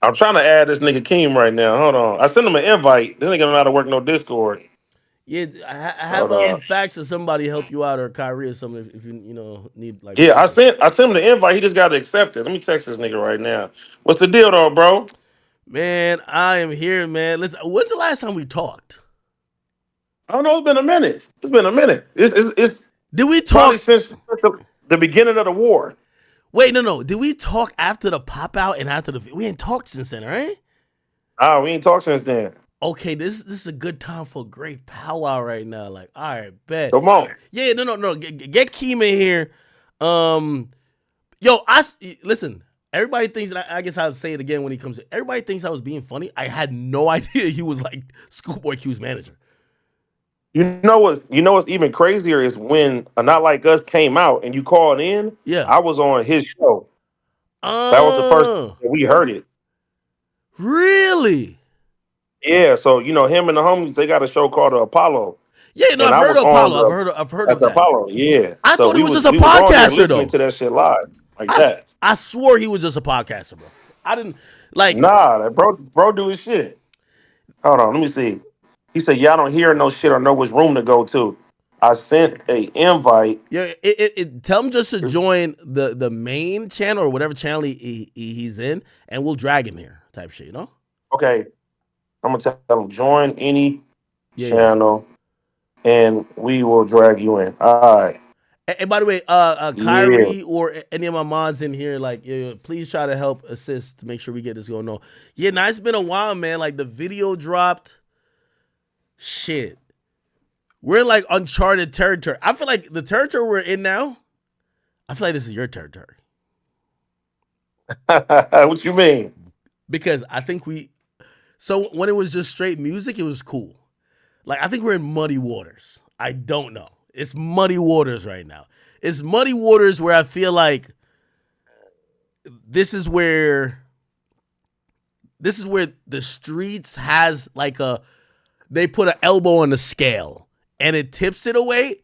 I'm trying to add this nigga Keem right now. Hold on. I sent him an invite. This nigga don't know how to work no Discord. Yeah, I have Hold on. facts or somebody help you out or Kyrie or something if you know need like Yeah, backup. I sent him the invite. He just got to accept it. Let me text this nigga right now. What's the deal though, bro? Man, I am here, man. Listen, when's the last time we talked? I don't know. It's been a minute. It's been a minute. It's Did we probably talk? since the beginning of the war. Wait, no. Did we talk after the pop out and after the? We ain't talked since then, right? Ah, we ain't talked since then. Okay, this is a good time for great powwow right now. Like, all right, bet. Come on. Yeah, no. Get Keem in here. Um, yo, listen. Everybody thinks that I guess I'll say it again when he comes in. Everybody thinks I was being funny. I had no idea he was like Schoolboy Q's manager. You know what's even crazier is when Not Like Us came out and you called in. Yeah. I was on his show. That was the first Uh, that we heard it. really? Yeah, so him and the homies they got a show called the Apollo, Yeah, no, and I've I heard was of on Apollo. the I've heard at of the that. Apollo. Yeah, I so thought he we was was just a we was on there podcaster listening though. to that shit live like I, that. I swore he was just a podcaster, bro. I didn't like. Nah, that bro do his shit. Hold on, let me see. He said, "Y'all don't hear no shit or know which room to go to." I sent a invite. Yeah, tell him just to join the main channel or whatever channel he's in, and we'll drag him here, type shit. You know? Okay, I'm gonna tell him join any Yeah. channel, and we will drag you in. All right. And by the way, Yeah. Kyrie or any of my mods in here, like, yeah, please try to help assist to make sure we get this going on. Yeah, now it's been a while, man. Like the video dropped. Shit, we're in like uncharted territory. I feel like the territory we're in now. I feel like this is your territory What you mean? because I think we. So when it was just straight music, it was cool. Like I think we're in muddy waters. I don't know. It's muddy waters right now. It's muddy waters where I feel like this is where the streets has like they put an elbow on the scale and it tips it away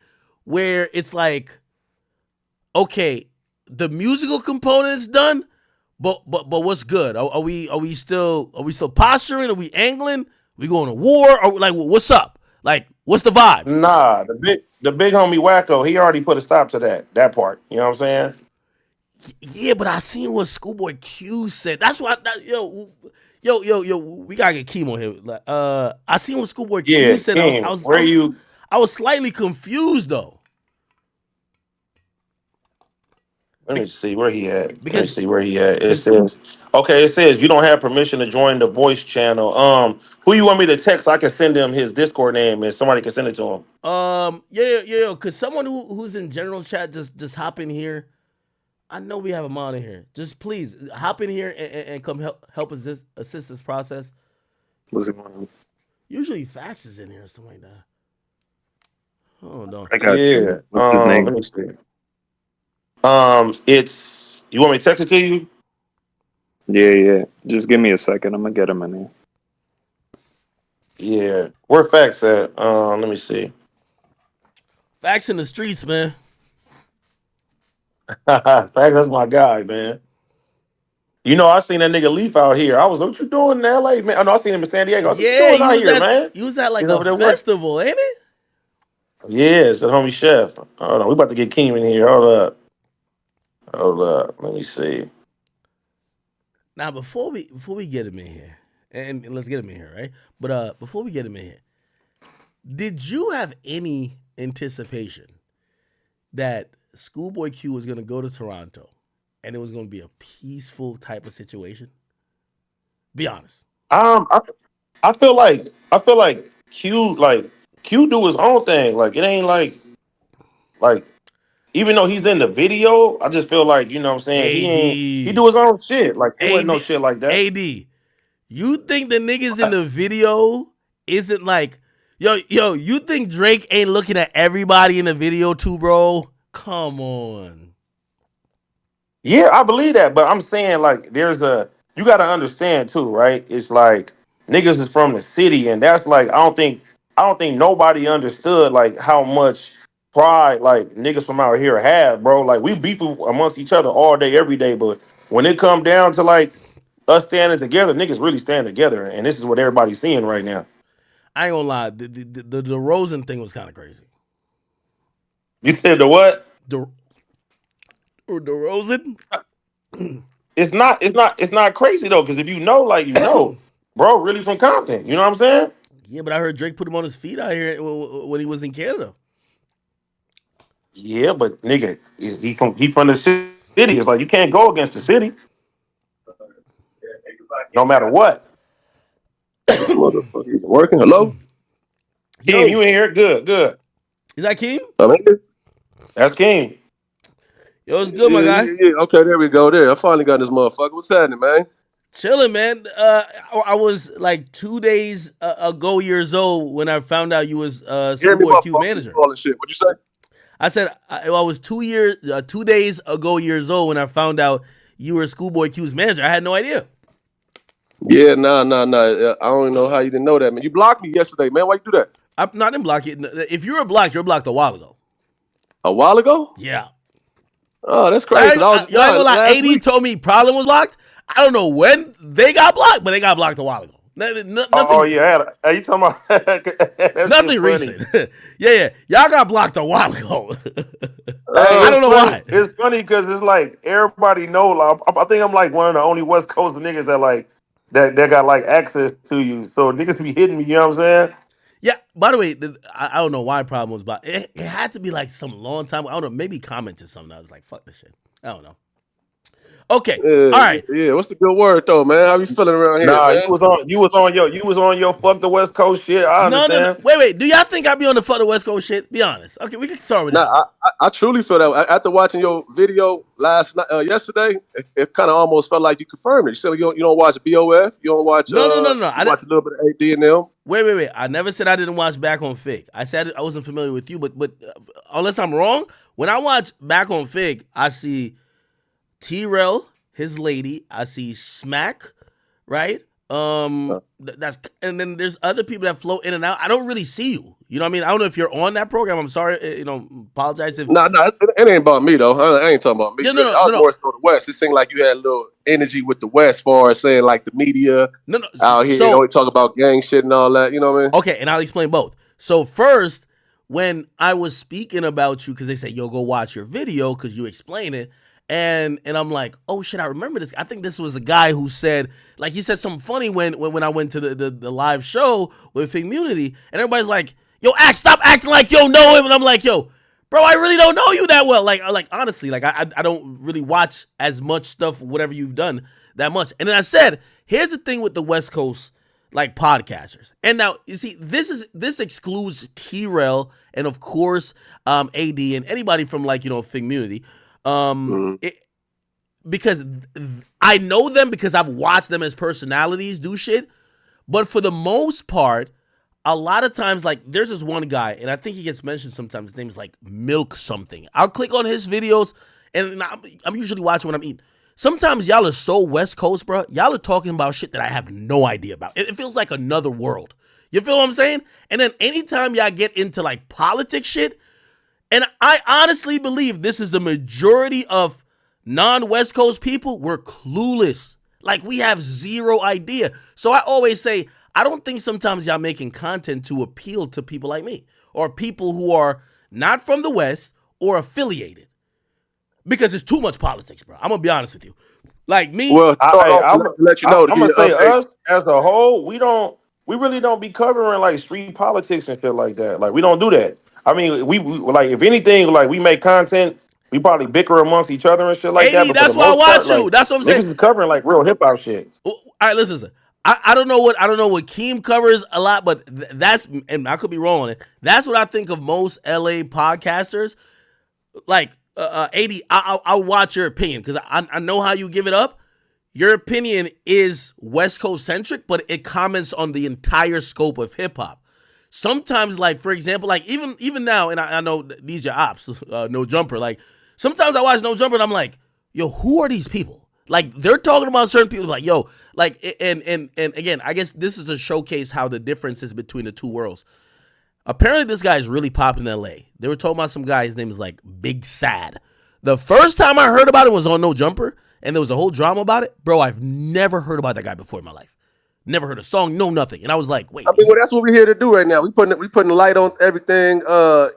where it's like okay, the musical component is done, but what's good? Are we still posturing? Are we angling? We going to war? Or like what's up? Like what's the vibes? Nah, the big homie Wacko, he already put a stop to that part. You know what I'm saying? Yeah, but I seen what Schoolboy Q said. That's why yo, we gotta get Keem on here. Like, I seen what Schoolboy Q Yeah, said. I was I King. was I Where was you I was slightly confused though. let me Be- see where he at. Let me because see where he at. It because says okay, it says you don't have permission to join the voice channel. Who you want me to text? I can send him his Discord name and somebody can send it to him. cause someone who's in general chat just hop in here. I know we have a mod in here. Just please hop in here and come help assist this process. What's going on? Usually fax is in here or something like that. Oh no. I got Yeah. you. What's his Let name? me see. It's you want me to text it to you? Yeah. Just give me a second. I'm gonna get him in here. Yeah. Where facts at? Let me see. Fax in the streets, man. Facts, that's my guy, man. I seen that nigga Leaf out here. I was, what you doing in LA, man? Oh, no, I seen him in San Diego. I said, what you Yeah, doing out here, man? he was at He's like a over there working. festival, ain't it? Yeah, it's the homie chef. Hold on, we about to get Keem in here. Hold up. Hold up. Let me see. Now before we get him in here, and let's get him in here, right? But before we get him in here, did you have any anticipation that Schoolboy Q was gonna go to Toronto and it was gonna be a peaceful type of situation? Be honest. Um, I, I feel like Q do his own thing. Like it ain't like even though he's in the video, I just feel like, what I'm saying, he AD. do his own shit. Like it wasn't AD. no shit like that. AD. You think the niggas in the video isn't like, you think Drake ain't looking at everybody in the video too, bro? Come on. Yeah, I believe that, but I'm saying like you got to understand too, right? It's like niggas is from the city, and that's like I don't think nobody understood like how much pride like niggas from out here have, bro. Like we beef amongst each other all day, every day, but when it come down to like us standing together, niggas really stand together, and this is what everybody's seeing right now. I ain't gonna lie, the Rosen thing was kind of crazy. You said the what? The Rosen? It's not crazy though, because if you know, like bro, really from Compton. You know what I'm saying? Yeah, but I heard Drake put him on his feet out here when he was in Canada. Yeah, but nigga, he from the city. It's like you can't go against the city, no matter what. This motherfucker even working. Hello? Keem, Yo, you in here? Good, good. is that Keem? I'm here. That's Keem. Yo, it's good, my guy. Yeah. Okay, there we go. There. I finally got this motherfucker. What's happening, man? Chilling, man. I was like 2 days ago years old when I found out you was You hear me, Schoolboy Q motherfucker? manager. All this shit. What you say? I said I was 2 days ago years old when I found out you were Schoolboy Q's manager. I had no idea. Yeah, nah. I don't even know how you didn't know that, man. You blocked me yesterday, man. Why you do that? I'm not in block it. If you're blocked a while ago. A while ago? Yeah. Oh, that's crazy. I ain't gonna lie. Last AD week. told me Problem was blocked. I don't know when they got blocked, but they got blocked a while ago. Nothing. Oh yeah, hey, you talking about? That Nothing shit funny. recent. yeah. Y'all got blocked a while ago. Hey, I don't know why. It's funny because it's like everybody know. Like, I think I'm like one of the only West Coast niggas that like that got like access to you. So niggas be hitting me. You know what I'm saying? Yeah. By the way, I don't know why Problem was blocked. It had to be like some long time. I don't know. Maybe commented something. I was like, fuck this shit. I don't know. Okay. Yeah, All right. yeah. What's the good word though, man? How you feeling around here, Nah, man? you was on your fuck the West Coast shit. I No. understand. Wait. Do y'all think I be on the fuck the West Coast shit? Be honest. Okay, we can start with that. Nah, I truly feel that. After watching your video last night, yesterday, it kind of almost felt like you confirmed it. You said you don't watch BOF, you don't watch. No. You watch a little bit of AD and them. Wait. I never said I didn't watch Back on Fig. I said I wasn't familiar with you, but unless I'm wrong, when I watch Back on Fig, I see T-Rel, his lady. I see Smack, right? That's and then there's other people that float in and out. I don't really see you. You know what I mean? I don't know if you're on that program. I'm sorry. Apologize if. Nah, it ain't about me though. I ain't talking about me. Yeah, I was more so the West. It seemed like you had a little energy with the West, far as saying like the media out here. So, we talk about gang shit and all that. You know what I mean? Okay, and I'll explain both. So first, when I was speaking about you, because they said, yo, go watch your video because you explain it. And I'm like, oh shit, I remember this. I think this was a guy who said, like, he said something funny when I went to the live show with Figmunity, and everybody's like, yo, stop acting like you don't know him. And I'm like, yo, bro, I really don't know you that well. Like honestly, like I don't really watch as much stuff, whatever you've done that much. And then I said, here's the thing with the West Coast like podcasters. And now you see, this excludes T-Rel and of course AD and anybody from like Figmunity. Because I know them because I've watched them as personalities do shit. But for the most part, a lot of times, like, there's this one guy, and I think he gets mentioned sometimes. His name is like Milk something. I'll click on his videos, and I'm usually watching when I'm eating. Sometimes y'all are so West Coast, bro. Y'all are talking about shit that I have no idea about. It feels like another world. You feel what I'm saying? And then anytime y'all get into like politics shit, and I honestly believe this is the majority of non-West Coast people, we're clueless. Like, we have zero idea. So I always say, I don't think sometimes y'all making content to appeal to people like me or people who are not from the West or affiliated, because it's too much politics, bro. I'm going to be honest with you. Like me. Well, I'm to let you know. I'm gonna say us as a whole, we really don't be covering like street politics and shit like that. Like we don't do that. I mean, we like if anything, like we make content, we probably bicker amongst each other and shit like that. 80, But for that's the why I most part, watch you. like That's what I'm saying. niggas is covering like real hip hop shit. All right, listen. I don't know what Keem covers a lot, but that's, and I could be wrong on it. That's what I think of most LA podcasters. Like 80, I'll watch your opinion because I know how you give it up. Your opinion is West Coast centric, but it comments on the entire scope of hip hop. Sometimes, like for example, like even now, and I know these are ops, No Jumper. Like sometimes I watch No Jumper and I'm like, yo, who are these people? Like they're talking about certain people, like yo, like and again, I guess this is a showcase how the difference is between the two worlds. Apparently, this guy is really popping in L.A. They were talking about some guy. His name is like Big Sad. The first time I heard about it was on No Jumper, and there was a whole drama about it. Bro, I've never heard about that guy before in my life. Never heard a song, no nothing. And I was like, wait. I mean, well, that's what we're here to do right now. We putting the light on everything.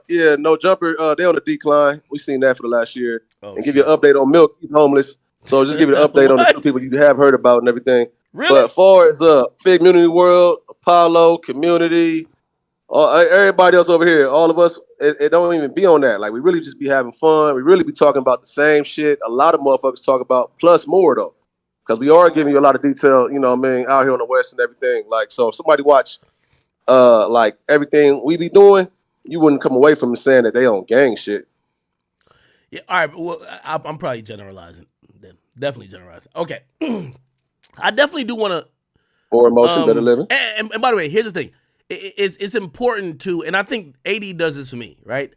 Yeah, No Jumper. They on the decline. We seen that for the last year. And give you an update on Milk. He's homeless. So just give you an update on the two people you have heard about and everything. Really? But as far as Fig Community World, Apollo, Community, everybody else over here, all of us, it don't even be on that. Like, we really just be having fun. We really be talking about the same shit a lot of motherfuckers talk about, plus more, though. Because we are giving you a lot of detail, you know what I mean, out here on the West and everything. Like, so if somebody watch, like, everything we be doing, you wouldn't come away from saying that they on gang shit. Yeah, all right. Well, I'm probably generalizing. Definitely generalizing. Okay. I definitely do want to. Or emotion, better living. And by the way, here's the thing. It's important to, and I think AD does this for me, right?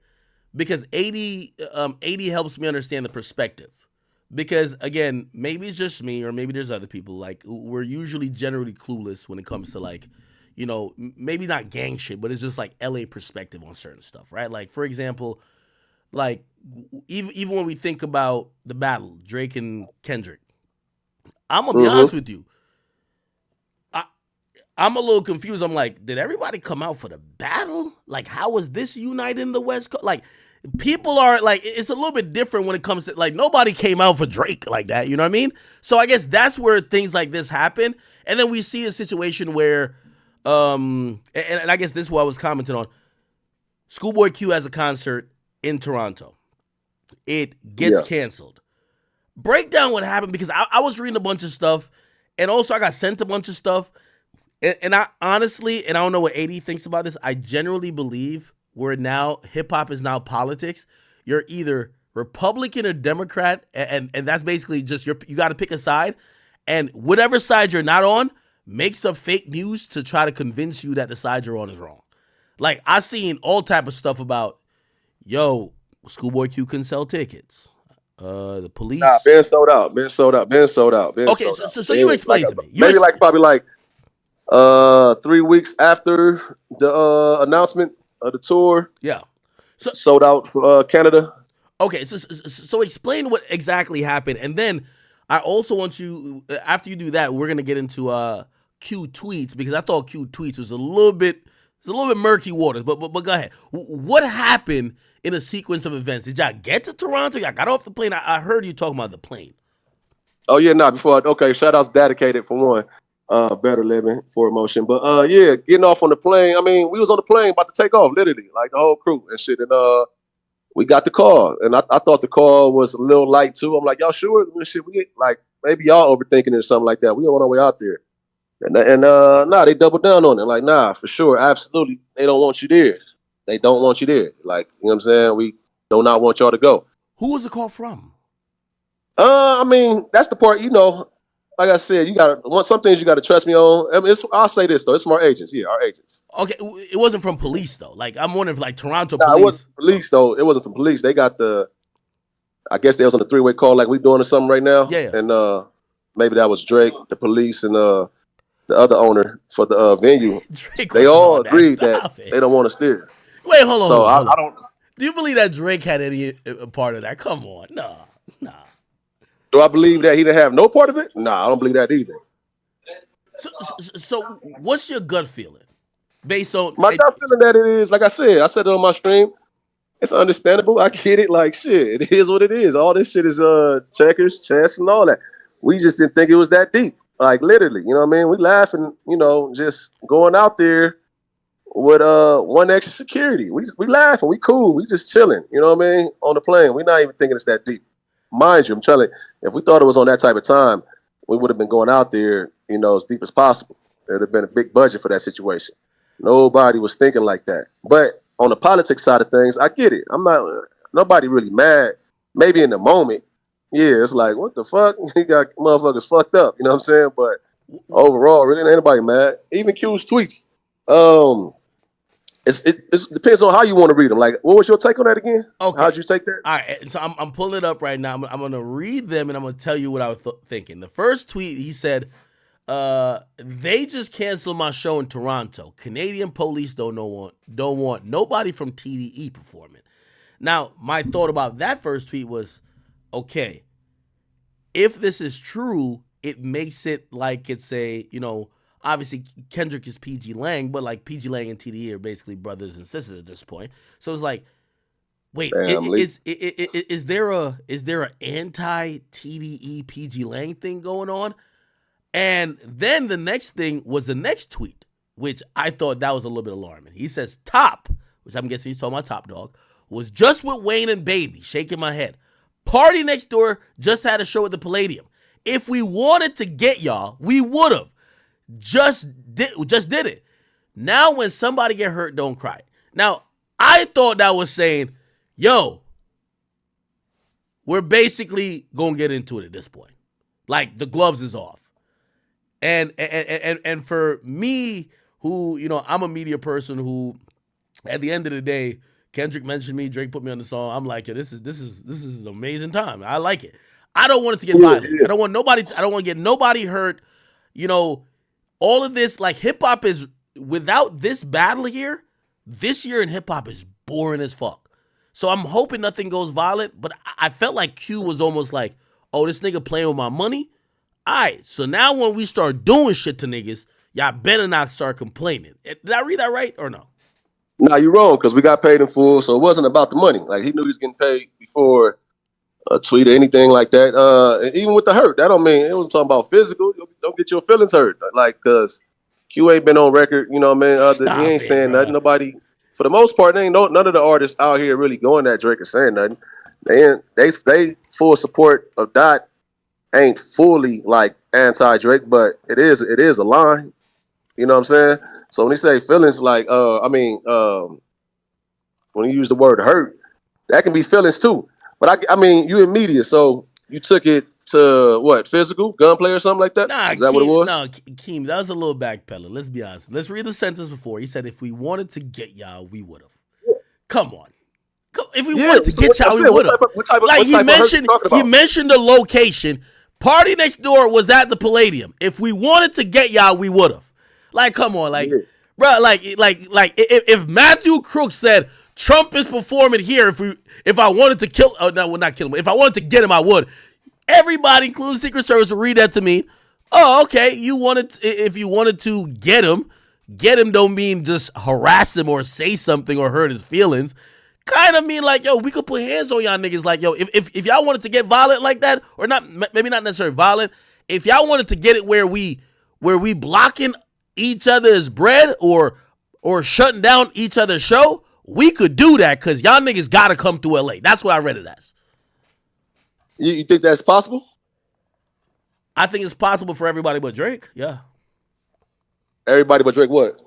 Because AD helps me understand the perspective. Because again, maybe it's just me, or maybe there's other people. Like, we're usually generally clueless when it comes to, like, you know, maybe not gang shit, but it's just like LA perspective on certain stuff, right? Like, for example, like even when we think about the battle, Drake and Kendrick, I'm gonna be honest with you. I'm a little confused. I'm like, did everybody come out for the battle? Like, how was this uniting the West Coast? Like, people are like, it's a little bit different when it comes to, like, nobody came out for Drake like that. You know what I mean? So I guess that's where things like this happen. And then we see a situation where, and I guess this is what I was commenting on. Schoolboy Q has a concert in Toronto. It gets canceled. Break down what happened, because I was reading a bunch of stuff, and also I got sent a bunch of stuff. And I honestly, and I don't know what AD thinks about this, I generally believe hip-hop is now politics. You're either Republican or Democrat, and that's basically just, you got to pick a side, and whatever side you're not on makes up fake news to try to convince you that the side you're on is wrong. Like, I've seen all type of stuff about, yo, Schoolboy Q can sell tickets. The police. Nah, been sold out. Okay, so you explain to me. Probably like 3 weeks after the announcement of the tour. Yeah. So sold out for Canada. Okay, so explain what exactly happened, and then I also want you, after you do that, we're gonna get into Q tweets, because I thought Q tweets was a little bit murky waters. But go ahead. What happened in a sequence of events? Did y'all get to Toronto? Y'all got off the plane? I heard you talking about the plane. Oh yeah, shout outs Dedicated for one. Better living for emotion. But yeah, getting off on the plane. I mean, we was on the plane about to take off, literally, like the whole crew and shit. And we got the call, and I thought the call was a little light too. I'm like, y'all sure? Shit, we like, maybe y'all overthinking it or something like that. We on our way out there. And nah, they doubled down on it. Like, nah, for sure, absolutely. They don't want you there. They don't want you there. Like, you know what I'm saying? We do not want y'all to go. Who was the call from? I mean, that's the part, you know. Like I said, some things you got to trust me on. I mean, I'll say this though, it's from our agents. Yeah, our agents. Okay, it wasn't from police though. Like, I'm wondering if, like, Toronto police. It wasn't police though. It wasn't from police. They got I guess they was on the three-way call like we doing or something right now. Yeah. And maybe that was Drake, the police, and the other owner for the venue. They all agreed that they don't want us there. Wait, hold on. So hold on. I don't. Do you believe that Drake had any part of that? Come on, nah. Do I believe that he didn't have no part of it? Nah, I don't believe that either. So what's your gut feeling? Based on my gut feeling, that it is, like I said it on my stream. It's understandable. I get it. Like, shit, it is what it is. All this shit is checkers, chess, and all that. We just didn't think it was that deep. Like, literally, you know what I mean? We laughing, you know, just going out there with one extra security. We laughing, we cool, we just chilling, you know what I mean? On the plane. We're not even thinking it's that deep. Mind you, I'm telling you, if we thought it was on that type of time, we would have been going out there, you know, as deep as possible. There'd have been a big budget for that situation. Nobody was thinking like that. But on the politics side of things, I get it. Nobody really mad. Maybe in the moment, yeah, it's like, what the fuck? You got motherfuckers fucked up, you know what I'm saying? But overall, really ain't anybody mad. Even Q's tweets. It depends on how you want to read them. Like, what was your take on that again? Okay. How'd you take that? All right, so I'm pulling it up right now. I'm going to read them, and I'm going to tell you what I was thinking. The first tweet, he said, They just canceled my show in Toronto. Canadian police don't want nobody from TDE performing. Now, my thought about that first tweet was, okay, if this is true, it makes it like it's a, obviously Kendrick is PG Lang, but like PG Lang and TDE are basically brothers and sisters at this point. So it's like, wait, is there a anti TDE PG Lang thing going on? And then the next thing was the next tweet, which I thought that was a little bit alarming. He says, Top, which I'm guessing he's talking about Top Dog, was just with Wayne and Baby, shaking my head. Party Next Door just had a show at the Palladium. If we wanted to get y'all, we would have. Just did it. Now when somebody get hurt, don't cry. Now, I thought that was saying, yo, we're basically going to get into it at this point. Like, the gloves is off. And for me, who, I'm a media person who, at the end of the day, Kendrick mentioned me, Drake put me on the song. I'm like, yeah, this is an amazing time. I like it. I don't want it to get violent. I don't want to get nobody hurt. All of this, like, hip hop is, without this battle here, this year in hip hop is boring as fuck. So I'm hoping nothing goes violent, but I felt like Q was almost like, oh, this nigga playing with my money? All right, so now when we start doing shit to niggas, y'all better not start complaining. Did I read that right or no? No, you're wrong, because we got paid in full, so it wasn't about the money. Like, he knew he was getting paid before a tweet or anything like that. Even with the hurt, that don't mean it wasn't talking about physical. Don't get your feelings hurt. Like, because Q ain't been on record, he ain't saying nothing. Nobody, for the most part, none of the artists out here really going at Drake and saying nothing. They full support of Dot. Ain't fully like anti-Drake, but it is a line. You know what I'm saying? So when he say feelings, like when you use the word hurt, that can be feelings too. But I mean, you in media, so you took it to what, physical, gunplay or something like that? Nah, is that what it was? No, Keem, that was a little backpedaling. Let's be honest. Let's read the sentence before. He said, if we wanted to get y'all, we would have. Come on. If we wanted to get y'all, we would have. Like, he mentioned the location. Party Next Door was at the Palladium. If we wanted to get y'all, we would have. Like, come on, bro, if Matthew Crook said Trump is performing here, if I wanted to kill, not kill him. If I wanted to get him, I would. Everybody, including Secret Service, will read that to me. Oh, okay. If you wanted to get him don't mean just harass him or say something or hurt his feelings. Kind of mean like, yo, we could put hands on y'all niggas. Like, yo, if y'all wanted to get violent like that, or not, maybe not necessarily violent. If y'all wanted to get it where we blocking each other's bread or shutting down each other's show, we could do that, because y'all niggas gotta come to LA. That's what I read it as. You think that's possible? I think it's possible for everybody but Drake. Yeah. Everybody but Drake. What?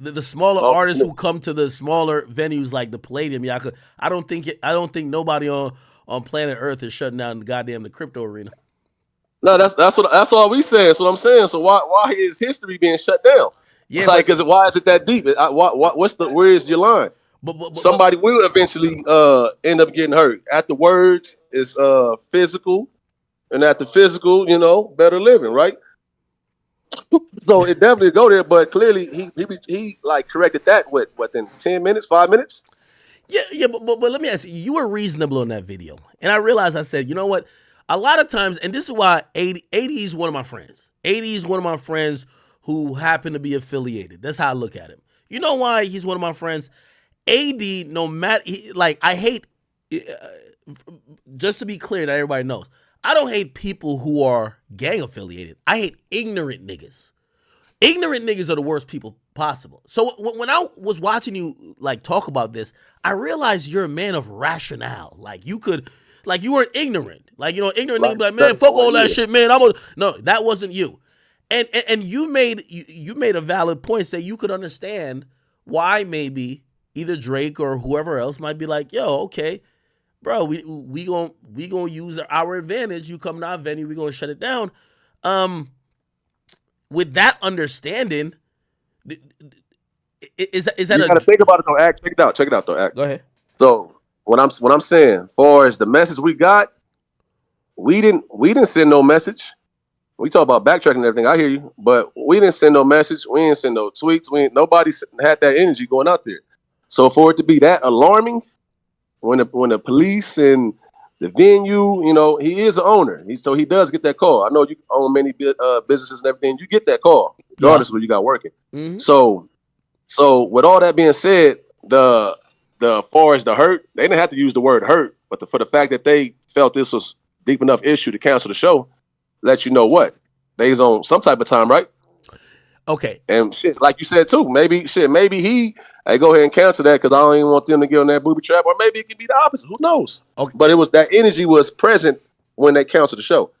The smaller artists who come to the smaller venues like the Palladium, I don't think nobody on planet Earth is shutting down the crypto arena. No, that's all we saying. That's what I'm saying. So why is history being shut down? Yeah, like, why is it that deep? Where is your line? But somebody will eventually end up getting hurt. At the words is physical, and at the physical, better living, right? So it definitely go there, but clearly he like corrected that within 10 minutes, 5 minutes. Yeah, but let me ask you, you were reasonable in that video. And I realized, I said, you know what? A lot of times, and this is why 80 is one of my friends. 80 is one of my friends who happen to be affiliated. That's how I look at him. You know why he's one of my friends? AD, no matter, I hate, just to be clear that everybody knows, I don't hate people who are gang affiliated. I hate ignorant niggas. Ignorant niggas are the worst people possible. So when I was watching you talk about this, I realized you're a man of rationale. You weren't ignorant. Ignorant niggas be like, man, fuck all that shit, man. No, that wasn't you. And you made a valid point. Say you could understand why maybe either Drake or whoever else might be like, yo, okay, bro, we gonna use our advantage. You come to our venue, we gonna shut it down. With that understanding, is that you gotta think about it though, Act? Check it out though, Act. Go ahead. So what I'm saying, as far as the message we got, we didn't send no message. we talk about backtracking and everything. I hear you, but we didn't send no message. We didn't send no tweets. Nobody had that energy going out there. So for it to be that alarming, when the police and the venue, he is the owner. So he does get that call. I know you own many businesses and everything. You get that call, regardless of what you got working. Mm-hmm. So with all that being said, the far as the hurt, they didn't have to use the word hurt, but for the fact that they felt this was deep enough issue to cancel the show, let you know what they's on some type of time, right? Okay. And shit, like you said too, maybe he go ahead and cancel that because I don't even want them to get on that booby trap, or maybe it could be the opposite. Who knows? Okay. But it was that energy was present when they canceled the show.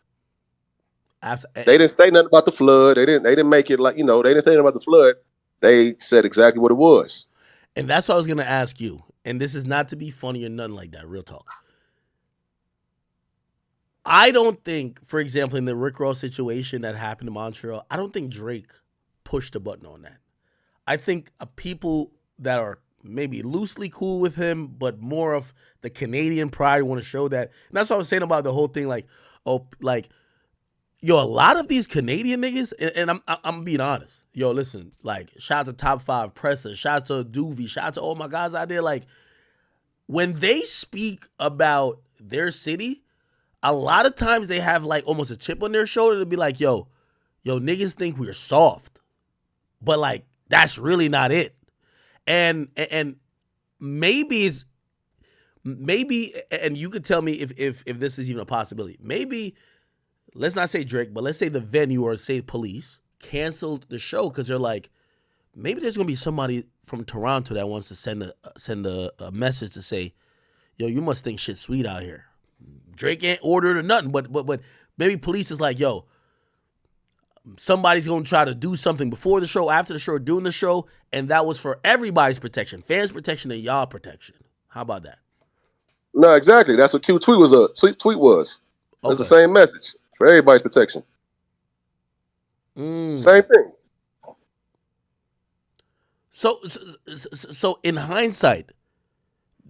They didn't say nothing about the flood. They didn't make it like they didn't say nothing about the flood. They said exactly what it was. And that's what I was gonna ask you. And this is not to be funny or nothing like that. Real talk. I don't think, for example, in the Rick Ross situation that happened in Montreal, I don't think Drake pushed the button on that. I think people that are maybe loosely cool with him, but more of the Canadian pride want to show that. And that's what I was saying about the whole thing. Like, a lot of these Canadian niggas, and I'm being honest. Yo, listen, like, shout out to Top 5 Presser, shout out to Doovie, shout out to all my guys out there. Like, when they speak about their city, a lot of times they have like almost a chip on their shoulder to be like, yo, niggas think we're soft. But like, that's really not it. And maybe, and you could tell me if this is even a possibility. Maybe, let's not say Drake, but let's say the venue or say police canceled the show because they're like, maybe there's gonna be somebody from Toronto that wants to send a message to say, yo, you must think shit's sweet out here. Drake ain't ordered or nothing, but maybe police is like, yo, somebody's gonna try to do something before the show, after the show, during the show, and that was for everybody's protection, fans' protection, and y'all protection. How about that? No, exactly. That's what Q tweet was. Tweet was. It's the same message for everybody's protection. Same thing. So in hindsight,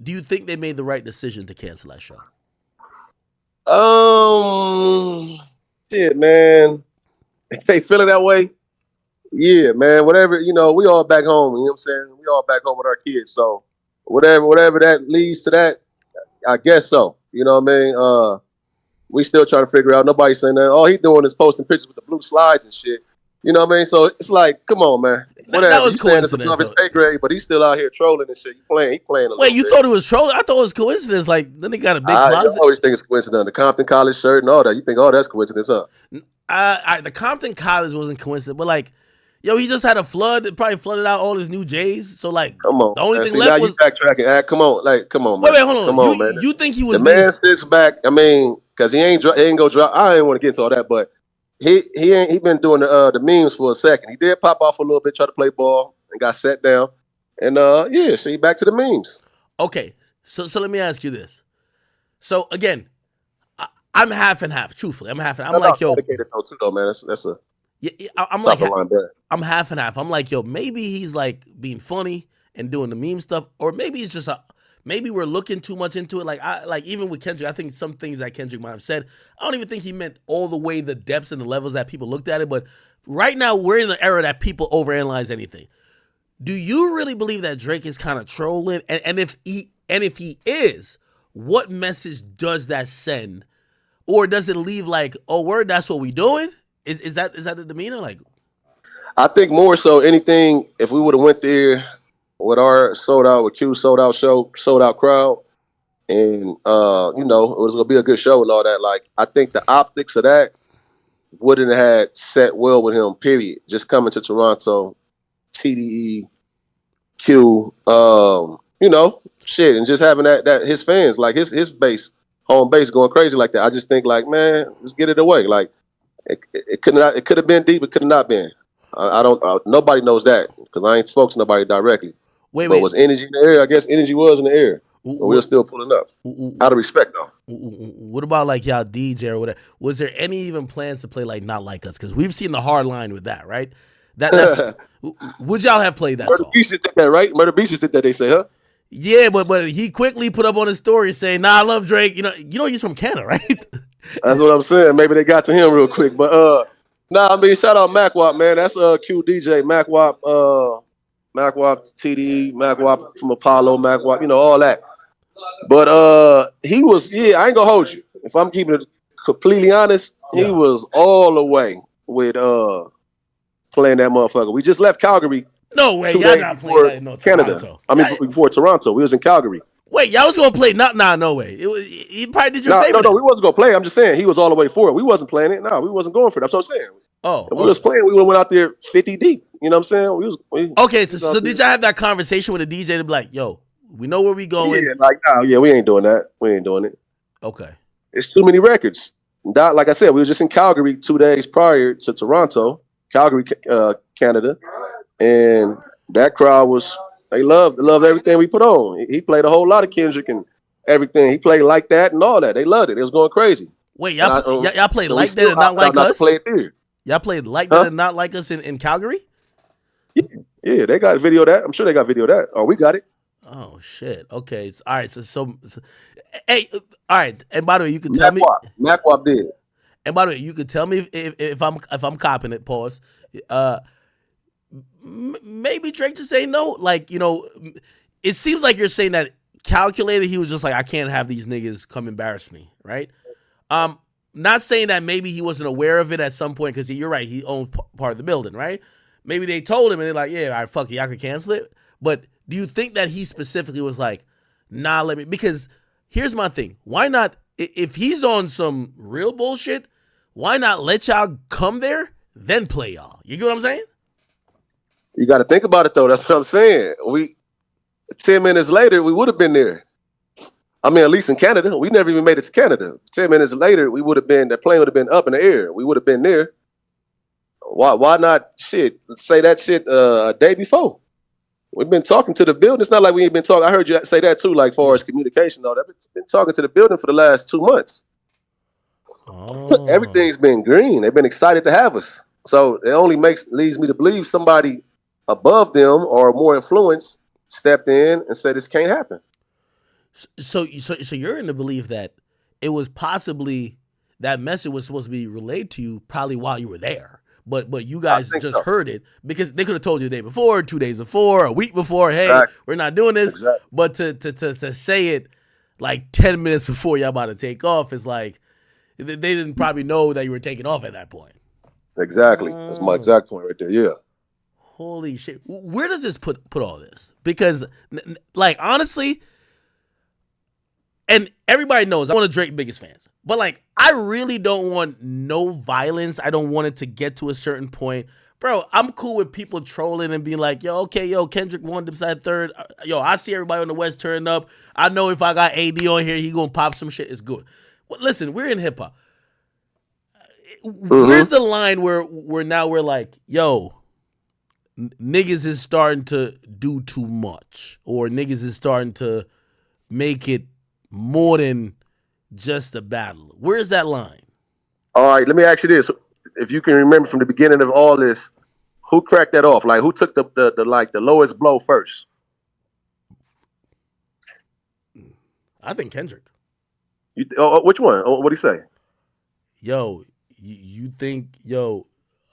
do you think they made the right decision to cancel that show? Shit, man. If they feel it that way, yeah, man. Whatever, we all back home. You know what I'm saying? We all back home with our kids. So whatever that leads to that, I guess so. You know what I mean? We still trying to figure out. Nobody's saying that. All he doing is posting pictures with the blue slides and shit. You know what I mean? So it's like, come on, man. Whatever. That was coincidence. His pay grade, but he's still out here trolling and shit. He playing a little Wait, you bit. thought it was trolling? I thought it was coincidence. Like, then they got a big closet. I always think it's coincidence. The Compton College shirt and all that. You think, oh, that's coincidence, huh? The Compton College wasn't coincidence, but like, yo, he just had a flood. It probably flooded out all his new J's. So like, come on, the only thing now left was you backtracking. Come on, man. Wait, hold on. Come on, man. You think he was the man sits back? I mean, because he ain't go drop. I ain't want to get into all that, but he been doing the memes for a second. He did pop off a little bit, try to play ball, and got set down. And so he back to the memes. Okay, so let me ask you this. So again, I'm half and half. Truthfully, I'm half and half. I'm like, yo, dedicated though, man. That's a I'm like, I'm half and half. I'm like, yo, maybe he's like being funny and doing the meme stuff, or maybe it's just maybe we're looking too much into it. Like even with Kendrick, I think some things that Kendrick might have said, I don't even think he meant all the way the depths and the levels that people looked at it. But right now we're in an era that people overanalyze anything. Do you really believe that Drake is kind of trolling? And if he is, what message does that send? Or does it leave like, oh, word, that's what we doing? Is that the demeanor? Like, I think more so anything, if we would have went there with our sold out show, sold out crowd, and it was gonna be a good show and all that. Like, I think the optics of that wouldn't have had set well with him. Period. Just coming to Toronto, TDE, Q, shit, and just having that his fans, like his base, home base, going crazy like that. I just think, like, man, let's get it away. Like, it could have been deep. It could have not been. I don't. Nobody knows that because I ain't spoke to nobody directly. But was energy in the air? I guess energy was in the air. But we were still pulling up. Out of respect, though. What about like y'all DJ or whatever? Was there any even plans to play like Not Like Us? Because we've seen the hard line with that, right? That's would y'all have played that Murder song? Beaches did that, right? Murder Beaches did that. They say, huh? Yeah, but he quickly put up on his story saying, "Nah, I love Drake." You know he's from Canada, right? That's what I'm saying. Maybe they got to him real quick, but Nah, I mean, shout out MacWap, man. That's Q DJ MacWap, MacWap TDE, MacWap from Apollo, MacWap, all that. But he was, I ain't gonna hold you. If I'm keeping it completely honest, he Yeah. was all the way with playing that motherfucker. We just left Calgary No way, 2 y'all days not playing before that in no Canada. Toronto. I mean, before Toronto, we was in Calgary. Wait, y'all was gonna play? No way. He probably did you a No, favor. no, we wasn't gonna play. I'm just saying he was all the way for it. We wasn't playing it. No, we wasn't going for it. That's what I'm saying. Oh, If we was playing, we would have went out there 50 deep. You know what I'm saying? okay. So did y'all have that conversation with the DJ to be like, "Yo, we know where we going"? Yeah, like, no, yeah, we ain't doing that. We ain't doing it. Okay. It's too many records. Like I said, we were just in Calgary 2 days prior to Toronto, Calgary, Canada, and that crowd they loved everything we put on. He played a whole lot of Kendrick and everything. He played like that and all that. They loved it. It was going crazy. Wait, And y'all played so like that and not like not to us? play it there. Y'all played like that and not like us in Calgary? Yeah, they got video of that. I'm sure they got video of that. Oh, we got it. Oh shit. Okay. All right. So hey, all right. And by the way, you can tell me. MacWap did. And by the way, you could tell me if I'm copping it. Pause. Maybe Drake just say no. Like, it seems like you're saying that calculated. He was just like, I can't have these niggas come embarrass me, right? Not saying that maybe he wasn't aware of it at some point because you're right. He owned part of the building, right? Maybe they told him and they're like, yeah, all right, fuck it, y'all can cancel it. But do you think that he specifically was like, nah, let me? Because here's my thing. Why not? If he's on some real bullshit, why not let y'all come there, then play y'all? You get what I'm saying? You got to think about it, though. That's what I'm saying. 10 minutes later, we would have been there. I mean, at least in Canada. We never even made it to Canada. 10 minutes later, the plane would have been up in the air. We would have been there. Why not say that shit a day before? We've been talking to the building. It's not like we ain't been talking. I heard you say that too, like far as communication, though. They've been talking to the building for the last 2 months. Oh. Everything's been green. They've been excited to have us. So it only leads me to believe somebody above them or more influence stepped in and said this can't happen. So you're in the belief that it was possibly that message was supposed to be relayed to you probably while you were there. But you guys just heard it because they could have told you the day before, 2 days before, a week before, hey, we're not doing this. Exactly. But to say it like 10 minutes before y'all about to take off is like they didn't probably know that you were taking off at that point. Exactly. That's my exact point right there. Yeah. Holy shit. Where does this put all this? Because like honestly, and everybody knows I'm one of Drake's biggest fans. But like, I really don't want no violence. I don't want it to get to a certain point. Bro, I'm cool with people trolling and being like, Kendrick won beside third. I see everybody on the West turning up. I know if I got AD on here, he gonna pop some shit. It's good. But listen, we're in hip hop. Where's the line where we're like, niggas is starting to do too much, or niggas is starting to make it more than just a battle? Where's that line? All right, let me ask you this. If you can remember from the beginning of all this, who cracked that off? Like, who took the lowest blow first? I think Kendrick. Which one? What'd he say? You think,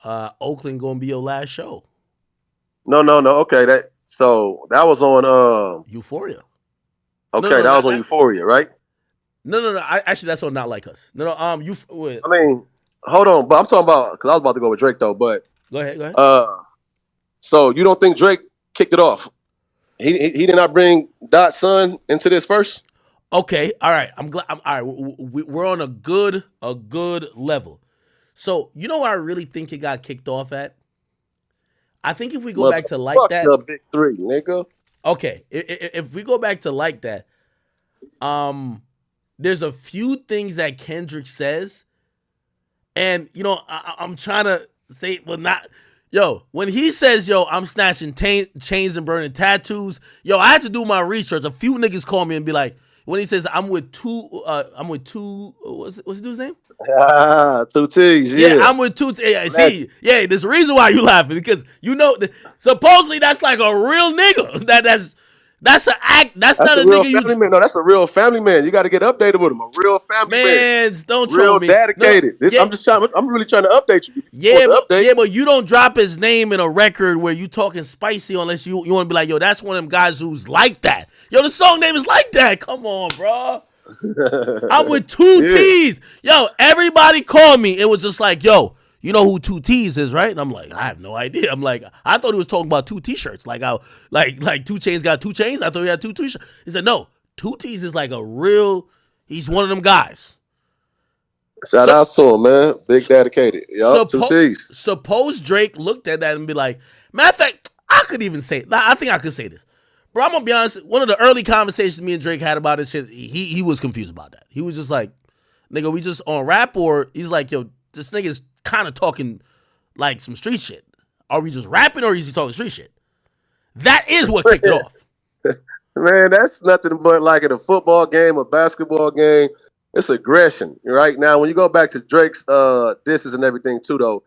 Oakland gonna be your last show? No. Okay, that was on Euphoria. Okay, that was on Euphoria, right? No. Actually, that's on Not Like Us. No. I mean, hold on, but I'm talking about because I was about to go with Drake though. But go ahead. So you don't think Drake kicked it off? He did not bring Dot's son into this first. Okay, all right. I'm glad. All right, we're on a good level. So you know where I really think it got kicked off at? I think if we go back to like that, the big three, nigga. Okay, if we go back to like that, there's a few things that Kendrick says, and I'm trying to say, well, not. When he says, I'm snatching chains and burning tattoos, I had to do my research. A few niggas call me and be like, when he says, I'm with two, what's the dude's name? 2 T's, yeah. Yeah, I'm with 2 T's. Yeah, see, there's a reason why you laughing, because supposedly that's like a real nigga. That's That's an act. That's That's not a a real nigga you. family man. No, that's a real family man. You got to get updated with him. A real family man. Mans, don't troll Real me. No, dedicated. This yeah, I'm just trying. I'm really trying to update you. If you want yeah, the update. but you don't drop his name in a record where you talking spicy unless you want to be like, yo, that's one of them guys who's like that. Yo, the song name is like that. Come on, bro. I'm with two Yeah. T's. Yo, everybody called me. It was just like, yo, you know who two T's is, right? And I'm like, I have no idea. I'm like, I thought he was talking about two T-shirts. Like how like 2 Chainz got 2 Chainz. I thought he had two T-shirts. He said, no, two T's is like a real. He's one of them guys. Shout So, out to him, man. Big dedicated. Yup, two T's. suppose Drake looked at that and be like, matter of fact, I could even say it. I think I could say this. Bro, I'm gonna be honest. One of the early conversations me and Drake had about this shit, he was confused about that. He was just like, nigga, we just on rap, or he's like, yo, this nigga's kind of talking like some street shit. Are we just rapping or is he talking street shit? That is what kicked it off. Man, that's nothing but like in a football game, a basketball game. It's aggression. Right now, when you go back to Drake's disses and everything too, though,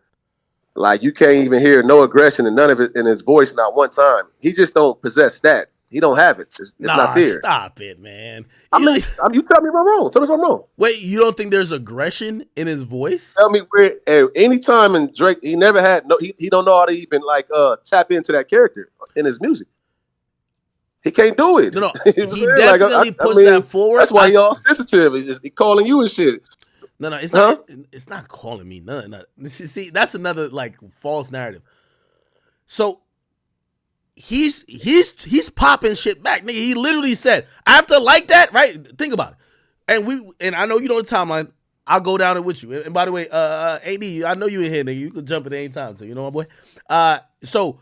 like you can't even hear no aggression and none of it in his voice, not one time. He just don't possess that. He don't have it. It's not there. Stop it, man. I mean, you tell me if I'm wrong. Tell me if I'm wrong. Wait, you don't think there's aggression in his voice? Tell me where. Anytime in Drake, he never had no. He don't know how to even like tap into that character in his music. He can't do it. No, You know he what I'm saying? definitely puts that forward. That's why he all sensitive. He calling you and shit. No, it's not. It's not calling me. No. See, that's another like false narrative. So he's popping shit back, nigga. He literally said after like that, right? Think about it. And I know you know the timeline. I'll go down it with you. And by the way, AD, I know you in here, nigga. You can jump at any time, so you know my boy. So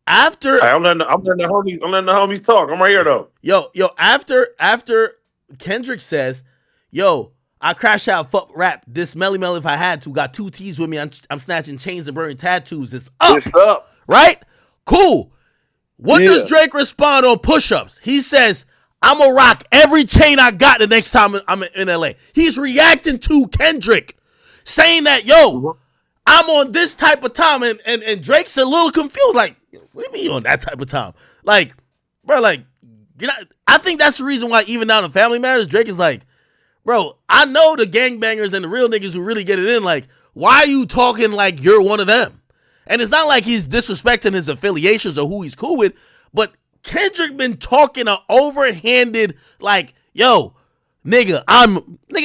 after I'm letting the homies talk. I'm right here though. Yo, after Kendrick says, yo, I crash out, fuck rap, this Melly Mel if I had to, got 2 T's with me, I'm snatching chains and burning tattoos, it's up. It's up. Right? Cool. What does Drake respond on push-ups? He says, I'm gonna rock every chain I got the next time I'm in LA. He's reacting to Kendrick, saying that, yo, I'm on this type of time, and Drake's a little confused, like, what do you mean on that type of time? Like, bro, like, I think that's the reason why even now in Family Matters, Drake is like, bro, I know the gangbangers and the real niggas who really get it in, like, why are you talking like you're one of them? And it's not like he's disrespecting his affiliations or who he's cool with, but Kendrick been talking an overhanded, like, yo, nigga,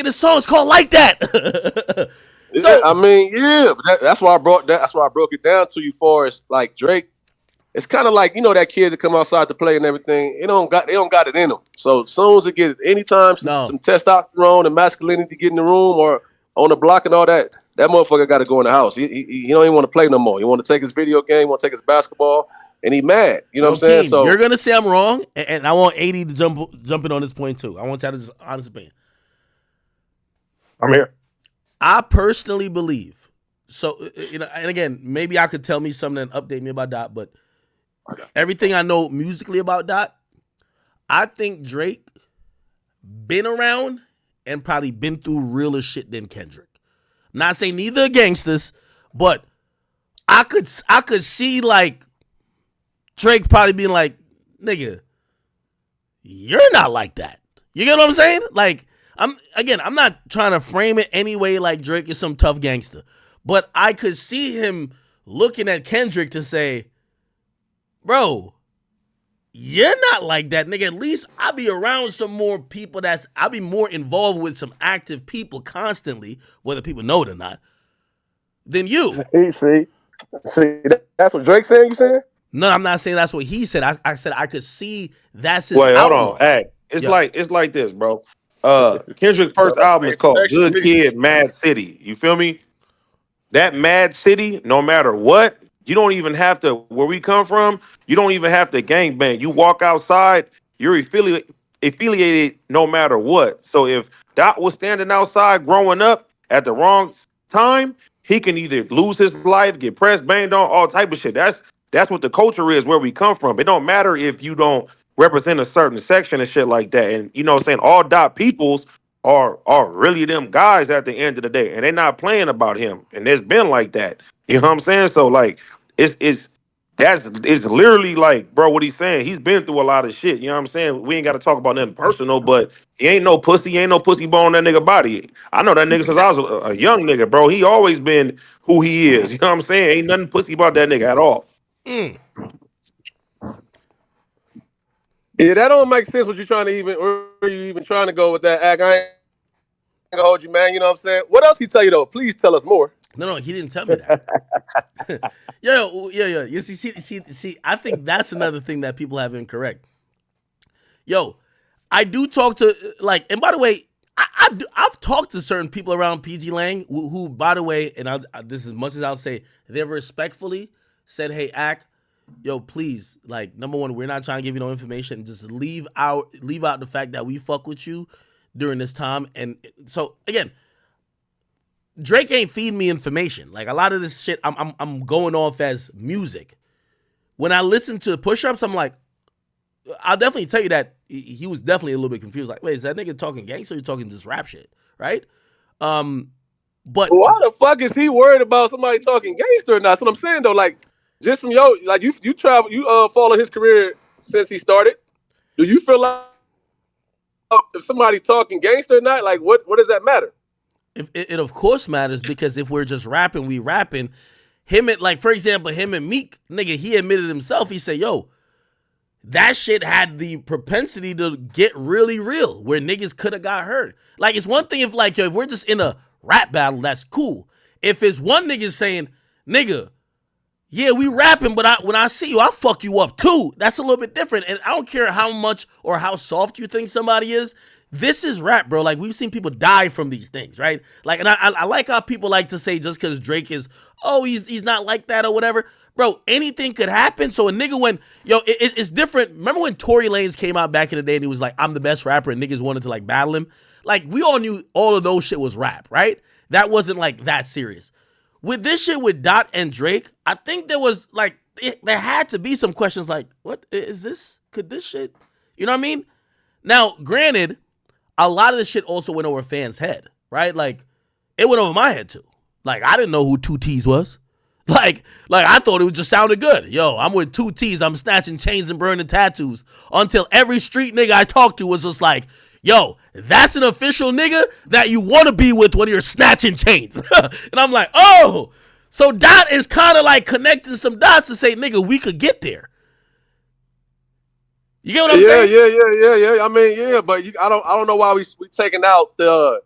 this song's called Like That. So I mean, yeah, but that's why I brought that. That's why I broke it down to you for as like Drake. It's kind of like, you know, that kid that come outside to play and everything. They don't got it in them. So as soon as it gets anytime some testosterone and masculinity get in the room or on the block and all that, that motherfucker got to go in the house. He don't even want to play no more. He want to take his video game, want to take his basketball, and he mad. You know what I'm saying? Keem, so you're gonna say I'm wrong, and I want AD to jump in on this point too. I want y'all to just honest opinion. I'm here. I personally believe, so, you know, and again, maybe I could tell me something and update me about Dot, but everything I know musically about Dot, I think Drake been around and probably been through realer shit than Kendrick. I'm not saying neither are gangsters, but I could see like Drake probably being like, nigga, you're not like that. You get what I'm saying? Like, I'm not trying to frame it anyway like Drake is some tough gangster. But I could see him looking at Kendrick to say, bro, you're not like that, nigga. At least I be around some more people I be more involved with some active people constantly, whether people know it or not, than you. See, that's what Drake's saying, you saying? No, I'm not saying that's what he said. I said I could see that's his Wait, outlook. hold on. Hey, it's like this, bro. Kendrick's first album is called Good Kid, Mad City. You feel me? That Mad City, no matter what, you don't even have to, where we come from, you don't even have to gangbang. You walk outside, you're affiliated no matter what. So if Dot was standing outside growing up at the wrong time, he can either lose his life, get pressed, banged on, all type of shit. That's what the culture is where we come from. It don't matter if you don't represent a certain section and shit like that. And you know what I'm saying? All Dot peoples are really them guys at the end of the day. And they're not playing about him. And it's been like that. You know what I'm saying? So like it's it's literally like, bro, what he's saying. He's been through a lot of shit. You know what I'm saying? We ain't got to talk about nothing personal, but he ain't no pussy. He ain't no pussy bone in that nigga body. I know that nigga since I was a young nigga, bro. He always been who he is. You know what I'm saying? Ain't nothing pussy about that nigga at all. Mm. Yeah, that don't make sense. What you trying to even, or are you even trying to go with that act? I ain't gonna hold you, man. You know what I'm saying? What else he tell you though? Please tell us more. No, he didn't tell me that. Yo. You see. I think that's another thing that people have incorrect. Yo, I do talk to and by the way, I've talked to certain people around PG Lang who by the way, and this is as much as I'll say, they've respectfully said, "Hey, act, yo, please, number one, we're not trying to give you no information. Just leave out the fact that we fuck with you during this time." And so again, Drake ain't feeding me information. Like a lot of this shit, I'm going off as music. When I listen to push-ups, I'm like, I'll definitely tell you that he was definitely a little bit confused. Like, wait, is that nigga talking gangster or you talking just rap shit, right? But Why the fuck is he worried about somebody talking gangster or not? That's what I'm saying though. Like, just from you travel, follow his career since he started. Do you feel like if somebody's talking gangster or not? Like, what does that matter? it of course matters because if we're just rapping, we rapping. Him and for example, him and Meek, nigga, he admitted himself. He said, "Yo, that shit had the propensity to get really real, where niggas could have got hurt." Like it's one thing if if we're just in a rap battle, that's cool. If it's one nigga saying, "Nigga, yeah, we rapping, but when I see you, I'll fuck you up too." That's a little bit different. And I don't care how much or how soft you think somebody is. This is rap, bro. Like we've seen people die from these things, right? Like, and I like how people like to say just because Drake is, oh, he's not like that or whatever. Bro, anything could happen. So a nigga it's different. Remember when Tory Lanez came out back in the day and he was like, "I'm the best rapper," and niggas wanted to battle him? Like we all knew all of those shit was rap, right? That wasn't that serious. With this shit with Dot and Drake, I think there was there had to be some questions like, what is this? Could this shit? You know what I mean? Now, granted, a lot of this shit also went over fans' head, right? Like, it went over my head too. Like, I didn't know who 2T's was. Like I thought it just sounded good. Yo, I'm with 2T's. I'm snatching chains and burning tattoos. Until every street nigga I talked to was just like, yo, that's an official nigga that you want to be with when you're snatching chains. And I'm like, oh, so Dot is kind of connecting some dots to say, nigga, we could get there. You get what I'm saying? Yeah. I mean, yeah, but I don't know why we taking out the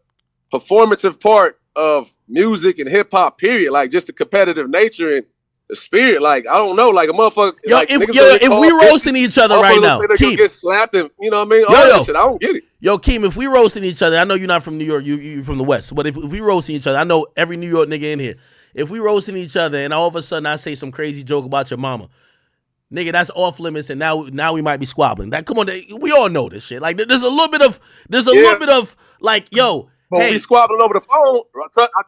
performative part of music and hip hop. Period. Like just the competitive nature and the spirit. Like I don't know. Like a motherfucker. Yo, if we roasting each other right now, Keem, get slapped and you know what I mean. All that shit, I don't get it. Yo, Keem, if we roasting each other, I know you're not from New York. You from the West. But if we roasting each other, I know every New York nigga in here. If we roasting each other and all of a sudden I say some crazy joke about your mama, nigga, that's off limits, and now we might be squabbling. Come on, we all know this shit. Like there's a little bit of yo, but hey, we squabbling over the phone.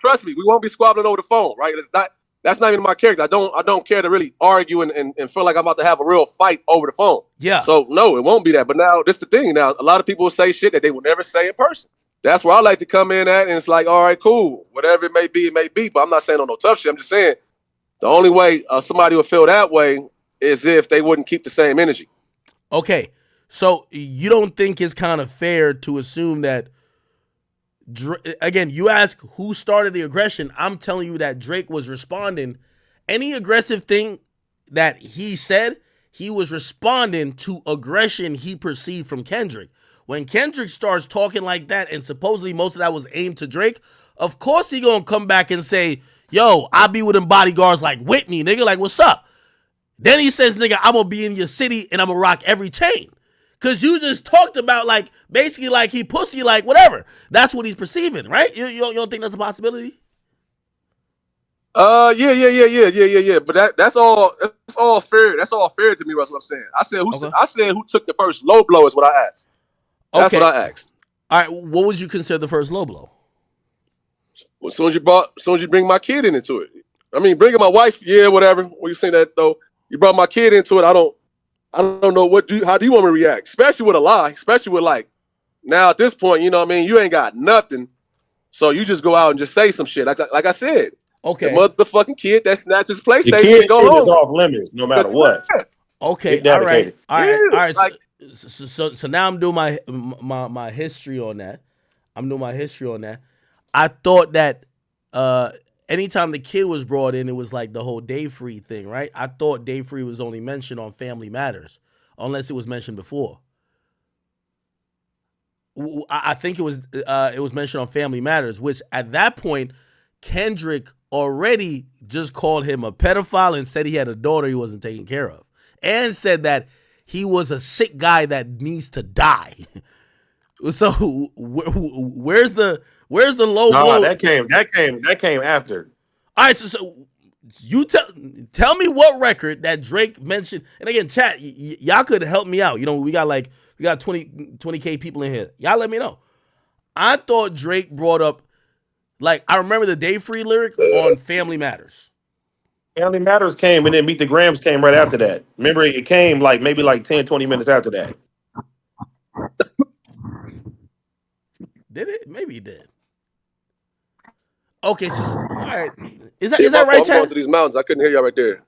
Trust me, we won't be squabbling over the phone, right? That's not even my character. I don't care to really argue and feel like I'm about to have a real fight over the phone. Yeah. So no, it won't be that. But now this is the thing. Now a lot of people will say shit that they would never say in person. That's where I like to come in at, and it's like, all right, cool, whatever it may be, it may be. But I'm not saying on no tough shit. I'm just saying the only way somebody would feel that way is if they wouldn't keep the same energy. Okay, so you don't think it's kind of fair to assume that, again, you ask who started the aggression. I'm telling you that Drake was responding. Any aggressive thing that he said, he was responding to aggression he perceived from Kendrick. When Kendrick starts talking like that, and supposedly most of that was aimed to Drake, of course he gonna come back and say, yo, I be with them bodyguards like Whitney, nigga, like what's up? Then he says, nigga, I'm gonna be in your city and I'm gonna rock every chain. Cause you just talked about basically he pussy, whatever. That's what he's perceiving, right? You don't think that's a possibility? Yeah. But that's all fair. That's all fair to me. That's what I'm saying. I said who took the first low blow is what I asked. That's what I asked. All right, what would you consider the first low blow? Well, as soon as you bring my kid into it. I mean, bringing my wife, yeah, whatever. When you say that though, you brought my kid into it. I don't know how do you want me to react, especially with a lie, especially with now at this point, you know what I mean? You ain't got nothing, so you just go out and just say some shit. Like I said, The Okay. motherfucking kid that snatches The PlayStation kid and go shit is home. off limits no matter what. Okay. Get All right. dedicated. All Yeah, right. All right. like So now I'm doing my history on that. I'm doing my history on that. I thought that anytime the kid was brought in, it was like the whole day free thing, right? I thought day free was only mentioned on Family Matters, unless it was mentioned before. I think it was mentioned on Family Matters, which at that point Kendrick already just called him a pedophile and said he had a daughter he wasn't taking care of, and said that he was a sick guy that needs to die. So where's the low Nah, blow? that came after. All right, so you tell me what record that Drake mentioned. And again, chat, y'all could help me out. You know, we got 20K people in here. Y'all let me know. I thought Drake brought up, like, I remember the Day Free lyric on Family Matters. Family Matters came and then Meet the Grams came right after that. Remember, it came like maybe like 10, 20 minutes after that. Did it? Maybe it did. Okay, so all right. Is yeah, that my right, fault. I'm going chat? through these mountains. I couldn't hear y'all right there.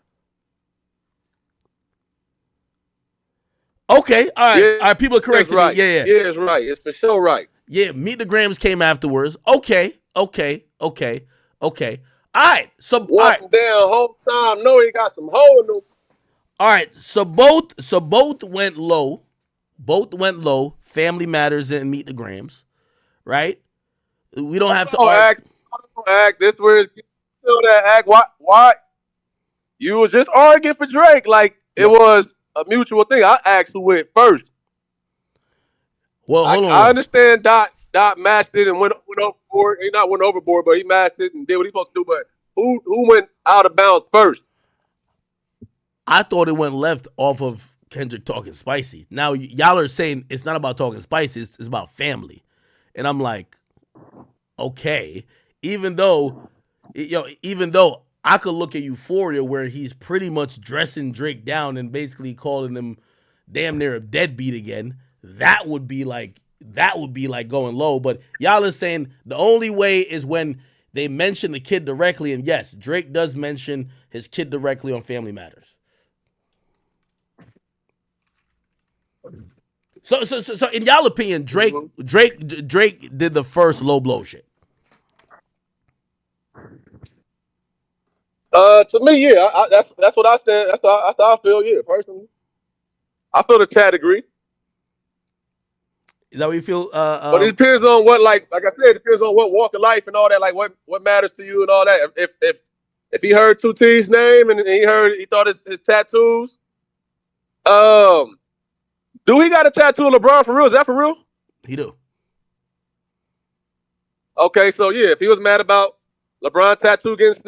Okay, all right. Yeah, All right, people are it's correcting me. right. Yeah. Yeah, it's right. It's for sure right. Yeah, Meet the Grams came afterwards. Okay. All right. So all right. Walking down whole time, know he got some hole in them. All right. So both went low. Both went low. Family Matters and Meet the Grams, right? We don't have to argue. Act. This where it's still that act. Why? You was just arguing for Drake like it Yo, was a mutual thing. I asked who went first. well, hold I on. understand Dot matched it and went overboard. He not went overboard, but he matched it and did what he's supposed to do. But who went out of bounds first? I thought it went left off of Kendrick talking spicy. Now y'all are saying it's not about talking spicy, it's about family. And I'm like, okay. Even though I could look at Euphoria where he's pretty much dressing Drake down and basically calling him damn near a deadbeat again. That would be like going low. But y'all are saying the only way is when they mention the kid directly. And yes, Drake does mention his kid directly on Family Matters. So in y'all opinion, Drake did the first low blow shit. To me, yeah, that's what I stand. That's how I feel. Yeah, personally, I feel the chat agree. Is that what you feel? But it depends on what, like I said, it depends on what walk of life and all that. Like what matters to you and all that. If he heard 2T's name and he thought his tattoos. Do he got a tattoo of LeBron for real? Is that for real? He do. Okay, so yeah, if he was mad about LeBron tattoo getting snapped.